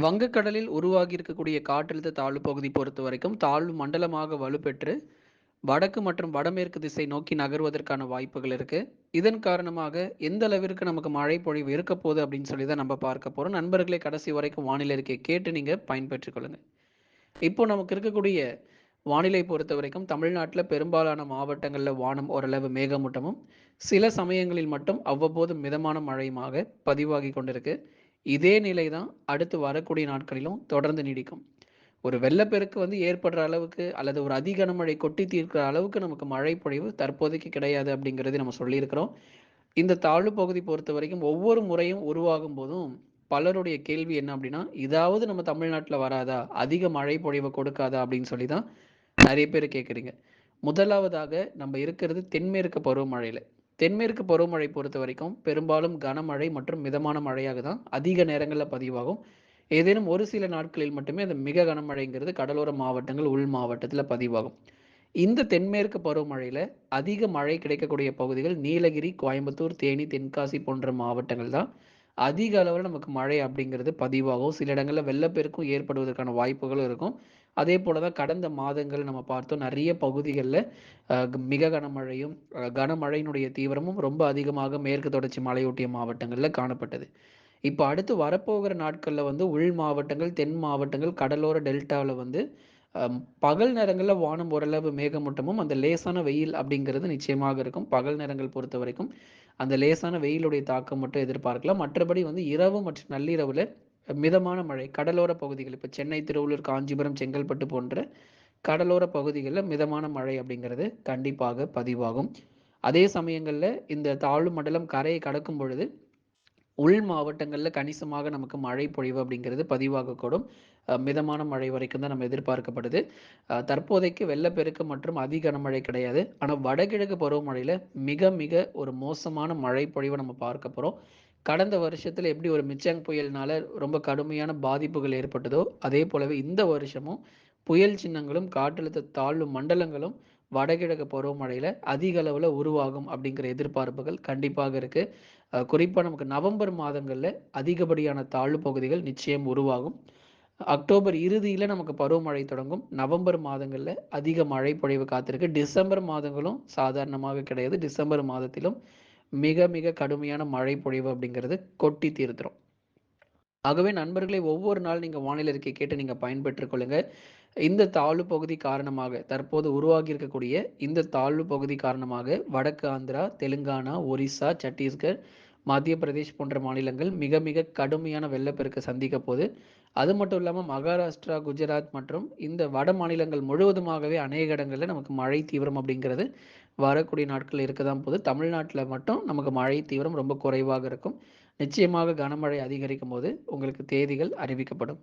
வங்கக்கடலில் உருவாகி இருக்கக்கூடிய காற்றழுத்த தாழ்வு பகுதி பொறுத்த வரைக்கும் தாழ்வு மண்டலமாக வலுப்பெற்று வடக்கு மற்றும் வடமேற்கு திசை நோக்கி நகர்வதற்கான வாய்ப்புகள் இருக்கு. இதன் காரணமாக எந்த அளவிற்கு நமக்கு மழை பொழிவு இருக்க போகுது அப்படின்னு சொல்லி தான் நம்ம பார்க்க போறோம். நண்பர்களே, கடைசி வரைக்கும் வானிலை அறிக்கையை கேட்டு நீங்க பயன்பெற்றுக் கொள்ளுங்க. இப்போ நமக்கு இருக்கக்கூடிய வானிலை பொறுத்த வரைக்கும் தமிழ்நாட்டில் பெரும்பாலான மாவட்டங்களில் வானம் ஓரளவு மேகமூட்டமும் சில சமயங்களில் மட்டும் அவ்வப்போது மிதமான மழையுமாக பதிவாகி கொண்டிருக்கு. இதே நிலை தான் அடுத்து வரக்கூடிய நாட்களிலும் தொடர்ந்து நீடிக்கும். ஒரு வெள்ளப்பெருக்கு ஏற்படுற அளவுக்கு அல்லது ஒரு அதி கனமழை கொட்டி தீர்க்கிற அளவுக்கு நமக்கு மழை பொழிவு தற்போதைக்கு கிடையாது அப்படிங்கிறது நம்ம சொல்லியிருக்கிறோம். இந்த தாழ்வு பகுதி பொறுத்த வரைக்கும் ஒவ்வொரு முறையும் உருவாகும் போதும் பலருடைய கேள்வி என்ன அப்படின்னா, இதாவது நம்ம தமிழ்நாட்டுல வராதா? அதிக மழை பொழிவை கொடுக்காதா? அப்படின்னு சொல்லி தான் நெறைய பேர் கேட்குறீங்க. முதலாவதாக நம்ம இருக்கிறது தென்மேற்கு பருவமழையில. தென்மேற்கு பருவமழை பொறுத்தவரைக்கும் பெரும்பாலும் கனமழை மற்றும் மிதமான மழையாக தான் அதிக நேரங்கள்ல பதிவாகும். ஏதேனும் ஒரு சில நாட்களில் மட்டுமே அந்த மிக கனமழைங்கிறது கடலோர மாவட்டங்கள், உள் மாவட்டத்துல பதிவாகும். இந்த தென்மேற்கு பருவமழையில அதிக மழை கிடைக்கக்கூடிய பகுதிகள் நீலகிரி, கோயம்புத்தூர், தேனி, தென்காசி போன்ற மாவட்டங்கள் தான் அதிக அளவுல நமக்கு மழை அப்படிங்கிறது பதிவாகும். சில இடங்கள்ல வெள்ளப்பெருக்கும் ஏற்படுவதற்கான வாய்ப்புகளும் இருக்கும். அதே போல தான் கடந்த மாதங்கள் நம்ம பார்த்தோம். நெறைய பகுதிகள்ல மிக கனமழையும், கனமழையினுடைய தீவிரமும் ரொம்ப அதிகமாக மேற்கு தொடர்ச்சி மலையொட்டிய மாவட்டங்கள்ல காணப்பட்டது. இப்ப அடுத்து வரப்போகிற நாட்கள்ல உள் மாவட்டங்கள், தென் மாவட்டங்கள், கடலோர டெல்டாவுல பகல் நேரங்கள்ல வானம் ஓரளவு மேகமூட்டமும், அந்த லேசான வெயில் அப்படிங்கிறது நிச்சயமாக இருக்கும். பகல் நேரங்கள் பொறுத்தவரைக்கும், அந்த லேசான வெயிலுடைய தாக்கம் மட்டும் எதிர்பார்க்கலாம். மற்றபடி இரவு மற்றும் நள்ளிரவுல மிதமான மழை. கடலோர பகுதிகள் இப்ப சென்னை, திருவள்ளூர், காஞ்சிபுரம், செங்கல்பட்டு போன்ற கடலோர பகுதிகள்ல மிதமான மழை அப்படிங்கிறது கண்டிப்பாக பதிவாகும். அதே சமயங்கள்ல இந்த தாழ்வு மண்டலம் கரையை கடக்கும் பொழுது உள் மாவட்டங்கள்ல கணிசமாக நமக்கு மழை பொழிவு அப்படிங்கிறது பதிவாகக்கூடும். மிதமான மழை வரைக்கும் தான் நம்ம எதிர்பார்க்கப்படுது. தற்போதைக்கு வெள்ளப்பெருக்கு மற்றும் அதி கனமழை கிடையாது. ஆனா வடகிழக்கு பருவமழையில மிக மிக ஒரு மோசமான மழை பொழிவை நம்ம பார்க்க போறோம். கடந்த வருஷத்துல எப்படி ஒரு மிச்சாங் புயல்னால ரொம்ப கடுமையான பாதிப்புகள் ஏற்பட்டதோ, அதே போலவே இந்த வருஷமும் புயல் சின்னங்களும், காற்றழுத்த தாழ்வு மண்டலங்களும் வடகிழக்கு பருவமழையில அதிக அளவுல உருவாகும் அப்படிங்கிற எதிர்பார்ப்புகள் கண்டிப்பாக இருக்கு. குறிப்பா நமக்கு நவம்பர் மாதங்கள்ல அதிகப்படியான தாழ்வு பகுதிகள் நிச்சயம் உருவாகும். அக்டோபர் இறுதியில நமக்கு பருவமழை தொடங்கும். நவம்பர் மாதங்கள்ல அதிக மழை பொழிவு காத்திருக்கு. டிசம்பர் மாதங்களும் சாதாரணமாக கிடையாது. டிசம்பர் மாதத்திலும் மிக மிக கடுமையான மழை பொழிவு அப்படிங்கிறது கொட்டி தீர்த்துரும். ஆகவே நண்பர்களே, ஒவ்வொரு நாள் நீங்க வானிலை அறிக்கை கேட்டு நீங்க பயன்பெற்றுக் கொள்ளுங்க. இந்த தாழ்வு பகுதி காரணமாக தற்போது உருவாகி இருக்கக்கூடிய இந்த தாழ்வு பகுதி காரணமாக வடக்கு ஆந்திரா, தெலுங்கானா, ஒரிசா, சத்தீஸ்கர், மத்திய பிரதேஷ் போன்ற மாநிலங்கள் மிக மிக கடுமையான வெள்ளப்பெருக்கு சந்திக்க போகுது. அது மட்டும் இல்லாம மகாராஷ்டிரா, குஜராத் மற்றும் இந்த வட மாநிலங்கள் முழுவதுமாகவே அநேக இடங்கள்ல நமக்கு மழை தீவிரம் அப்படிங்கிறது வரக்கூடிய நாட்கள் இருக்க தான் போகுது. தமிழ்நாட்டுல மட்டும் நமக்கு மழை தீவிரம் ரொம்ப குறைவாக இருக்கும். நிச்சயமாக கனமழை அதிகரிக்கும் போது உங்களுக்கு தேதிகள் அறிவிக்கப்படும்.